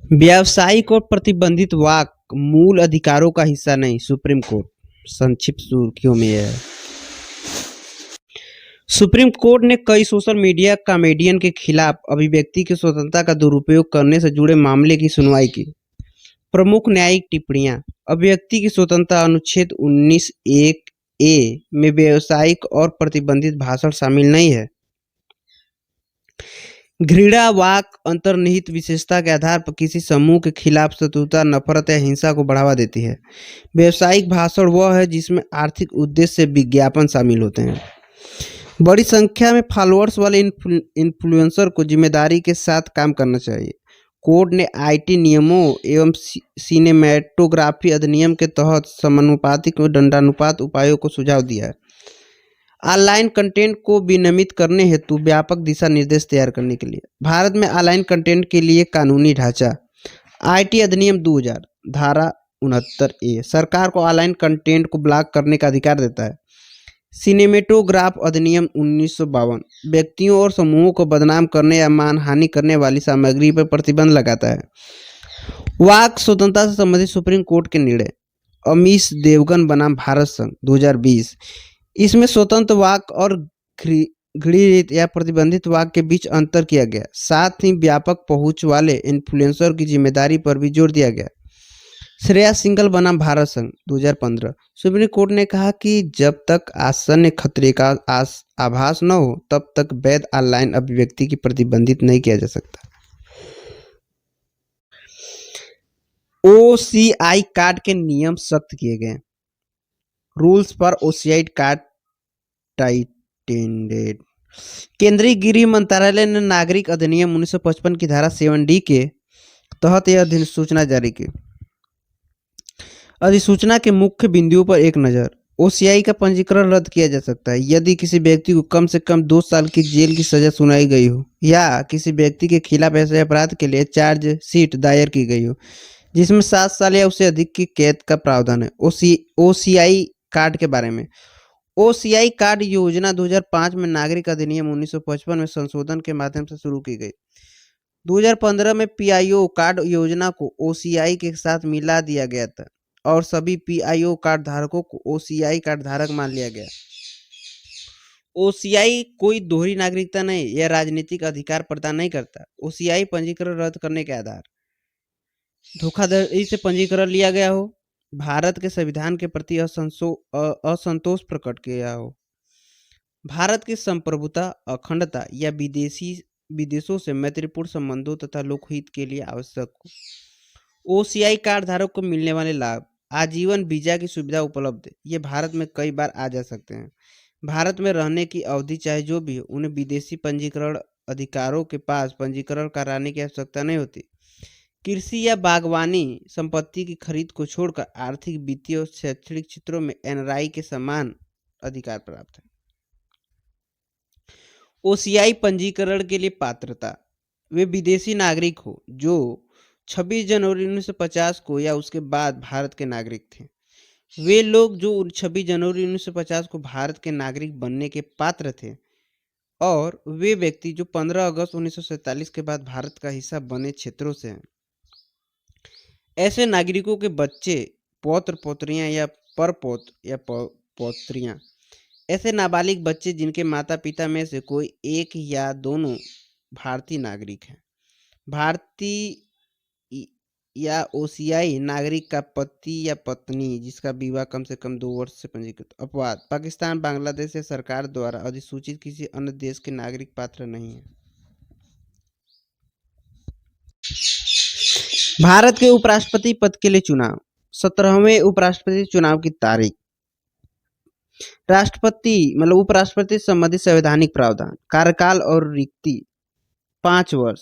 व्यावसायिक और प्रतिबंधित वाक मूल अधिकारों का हिस्सा नहीं, सुप्रीम कोर्ट। संक्षिप्त सुर्खियों में यह है। सुप्रीम कोर्ट ने कई सोशल मीडिया कॉमेडियन के खिलाफ अभिव्यक्ति की स्वतंत्रता का दुरुपयोग करने से जुड़े मामले की सुनवाई की। प्रमुख न्यायिक टिप्पणियां। अभिव्यक्ति की स्वतंत्रता अनुच्छेद 19(1)(a) में व्यावसायिक और प्रतिबंधित भाषण शामिल नहीं है। घृणा वाक अंतर्निहित विशेषता के आधार पर किसी समूह के खिलाफ शत्रुता, नफरत या हिंसा को बढ़ावा देती है। व्यावसायिक भाषण वह है जिसमें आर्थिक उद्देश्य से विज्ञापन शामिल होते हैं। बड़ी संख्या में फॉलोअर्स वाले इन्फ्लुएंसर को जिम्मेदारी के साथ काम करना चाहिए। कोर्ट ने आईटी नियमों एवं सिनेमैटोग्राफी अधिनियम के तहत समानुपातिक व दंडानुपात उपायों को सुझाव दिया है। ऑनलाइन कंटेंट को विनियमित करने हेतु व्यापक दिशा निर्देश तैयार करने के लिए भारत में ऑनलाइन कंटेंट के लिए कानूनी ढांचा। आईटी अधिनियम 2000 धारा 69(a) सरकार को ऑनलाइन कंटेंट को ब्लॉक करने का अधिकार देता है। सिनेमेटोग्राफ अधिनियम 1952 व्यक्तियों और समूहों को बदनाम करने या मानहानि करने वाली सामग्री पर प्रतिबंध लगाता है। वाक स्वतंत्रता से संबंधित सुप्रीम कोर्ट के निर्णय। अमीश देवगन बनाम भारत संघ 2020। इसमें स्वतंत्र वाक और घृणित या प्रतिबंधित वाक के बीच अंतर किया गया। साथ ही व्यापक पहुंच वाले इन्फ्लुएंसर की जिम्मेदारी पर भी जोर दिया गया। श्रेया सिंगल बनाम भारत संघ 2015। सुप्रीम कोर्ट ने कहा कि जब तक आसन्न खतरे का आभास न हो तब तक वैध ऑनलाइन अभिव्यक्ति की प्रतिबंधित नहीं किया जा सकता। ओसीआई कार्ड के नियम सख्त किए गए। Rules for OCI card tightened. केंद्रीय गृह मंत्रालय ने नागरिक अधिनियम 1955 की धारा 7D के तहत यह अधिसूचना जारी की। अधिसूचना के मुख्य बिंदुओं पर एक नज़र। ओसीआई का पंजीकरण रद्द किया जा सकता है यदि किसी व्यक्ति को कम से कम 2 साल की जेल की सजा सुनाई गई हो या किसी व्यक्ति के खिलाफ ऐसे अपराध के लिए चार्जशीट दायर की गई हो जिसमें 7 साल या उससे अधिक की कैद का प्रावधान है। ओसीआई कार्ड के बारे में। ओसीआई कार्ड योजना 2005 में नागरिक अधिनियम 1955 में संशोधन के माध्यम से शुरू की गई। 2015 में पीआईओ कार्ड योजना को ओसीआई के साथ मिला दिया गया था और सभी पीआईओ कार्ड धारकों को ओसीआई कार्ड धारक मान लिया गया। ओसीआई कोई दोहरी नागरिकता नहीं या राजनीतिक अधिकार प्रदान नहीं करता। ओसीआई पंजीकरण रद्द करने के आधार। धोखाधड़ी से पंजीकरण लिया गया हो, भारत के संविधान के प्रति असंतोष प्रकट किया हो, भारत की संप्रभुता, अखंडता या विदेशों से मैत्रीपूर्ण संबंधों तथा लोकहित के लिए आवश्यक हो। ओसीआई कार्ड धारक को मिलने वाले लाभ। आजीवन वीजा की सुविधा उपलब्ध है। ये भारत में कई बार आ जा सकते हैं। भारत में रहने की अवधि चाहे जो भी हो, उन्हें विदेशी पंजीकरण अधिकारों के पास पंजीकरण कराने की आवश्यकता नहीं होती। कृषि या बागवानी संपत्ति की खरीद को छोड़कर आर्थिक, वित्तीय और शैक्षणिक क्षेत्रों में एनआरआई के समान अधिकार प्राप्त है। ओसीआई पंजीकरण के लिए पात्रता। वे विदेशी नागरिक हो जो 26 जनवरी 1950 को या उसके बाद भारत के नागरिक थे। वे लोग जो 26 जनवरी 1950 को भारत के नागरिक बनने के पात्र थे और वे व्यक्ति जो 15 अगस्त 1947 के बाद भारत का हिस्सा बने क्षेत्रों से हैं। ऐसे नागरिकों के बच्चे, पौत्र पौत्रियां या परपौत्र या पौत्रियां। ऐसे नाबालिग बच्चे जिनके माता पिता में से कोई एक या दोनों भारतीय नागरिक हैं। भारतीय या ओसीआई नागरिक का पति या पत्नी जिसका विवाह कम से कम 2 वर्ष से पंजीकृत। अपवाद: पाकिस्तान, बांग्लादेश या सरकार द्वारा अधिसूचित किसी अन्य देश के नागरिक पात्र नहीं है। भारत के उपराष्ट्रपति पद के लिए चुनाव। 17वें उपराष्ट्रपति चुनाव की तारीख। राष्ट्रपति उपराष्ट्रपति संबंधित संवैधानिक प्रावधान। कार्यकाल और रिक्ति 5 वर्ष।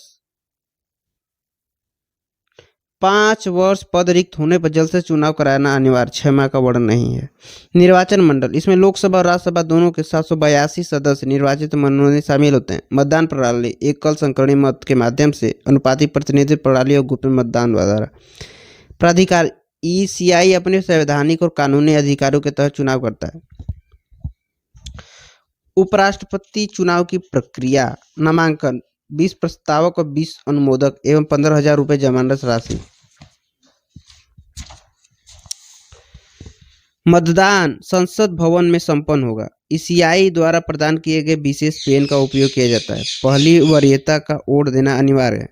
5 वर्ष पद रिक्त होने पर जल्द से चुनाव कराना अनिवार्य। 6 माह का वर्णन नहीं है। निर्वाचन मंडल। इसमें लोकसभा और राज्यसभा दोनों के 782 सदस्य निर्वाचित मनोनीत शामिल होते हैं। मतदान प्रणाली एकल संकरणी मत के माध्यम से, अनुपातिक प्रतिनिधित्व प्रणाली और गुप्त मतदान द्वारा। प्राधिकार ईसीआई अपने संवैधानिक और कानूनी अधिकारों के तहत चुनाव करता है। उपराष्ट्रपति चुनाव की प्रक्रिया। नामांकन 20 प्रस्तावक और 20 अनुमोदक एवं 15,000 रुपये जमानत राशि। मतदान संसद भवन में संपन्न होगा। ईसीआई द्वारा प्रदान किए गए विशेष पेन का उपयोग किया जाता है। पहली वरीयता का वोट देना अनिवार्य है।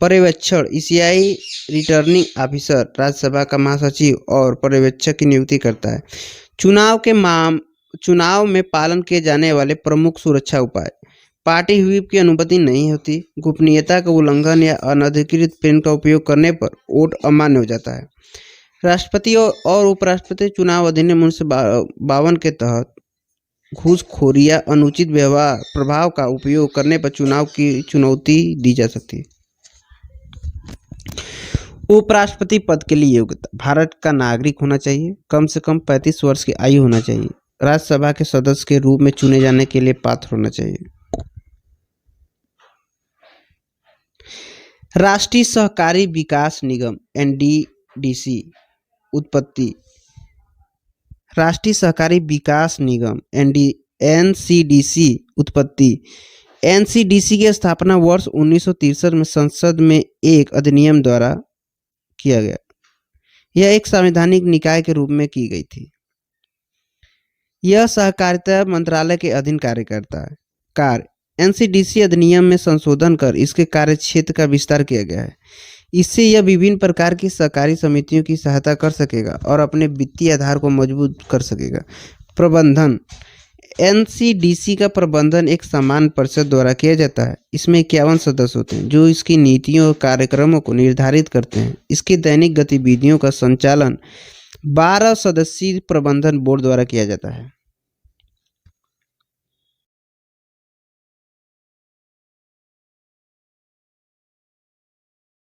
पर्यवेक्षण ईसीआई रिटर्निंग ऑफिसर राज्यसभा का महासचिव और पर्यवेक्षक की नियुक्ति करता है। चुनाव में पालन किए जाने वाले प्रमुख सुरक्षा उपाय। पार्टी व्हिप की अनुमति नहीं होती। गोपनीयता का उल्लंघन या अनधिकृत पेन का उपयोग करने पर वोट अमान्य हो जाता है। राष्ट्रपति और उपराष्ट्रपति चुनाव अधिनियम 1952 के तहत घूसखोरी या अनुचित व्यवहार प्रभाव का उपयोग करने पर चुनाव की चुनौती दी जा सकती है। उपराष्ट्रपति पद के लिए योग्यता। भारत का नागरिक होना चाहिए। कम से कम 35 वर्ष की आयु होना चाहिए। राज्यसभा के सदस्य के रूप में चुने जाने के लिए पात्र होना चाहिए। राष्ट्रीय सहकारी विकास निगम एनडीडीसी उत्पत्ति। राष्ट्रीय सहकारी विकास निगम एनसीडीसी उत्पत्ति। एनसीडीसी की स्थापना वर्ष 1963 में संसद में एक अधिनियम द्वारा किया गया। यह एक संवैधानिक निकाय के रूप में की गई थी। यह सहकारिता मंत्रालय के अधीन कार्य करता है। कार्य एनसीडीसी अधिनियम में संशोधन कर इसके कार्य क्षेत्र का विस्तार किया गया है। इससे यह विभिन्न प्रकार की सहकारी समितियों की सहायता कर सकेगा और अपने वित्तीय आधार को मजबूत कर सकेगा। प्रबंधन एनसीडीसी का प्रबंधन एक समान परिषद द्वारा किया जाता है। इसमें 51 सदस्य होते हैं जो इसकी नीतियों और कार्यक्रमों को निर्धारित करते हैं। इसकी दैनिक गतिविधियों का संचालन 12 सदस्यीय प्रबंधन बोर्ड द्वारा किया जाता है।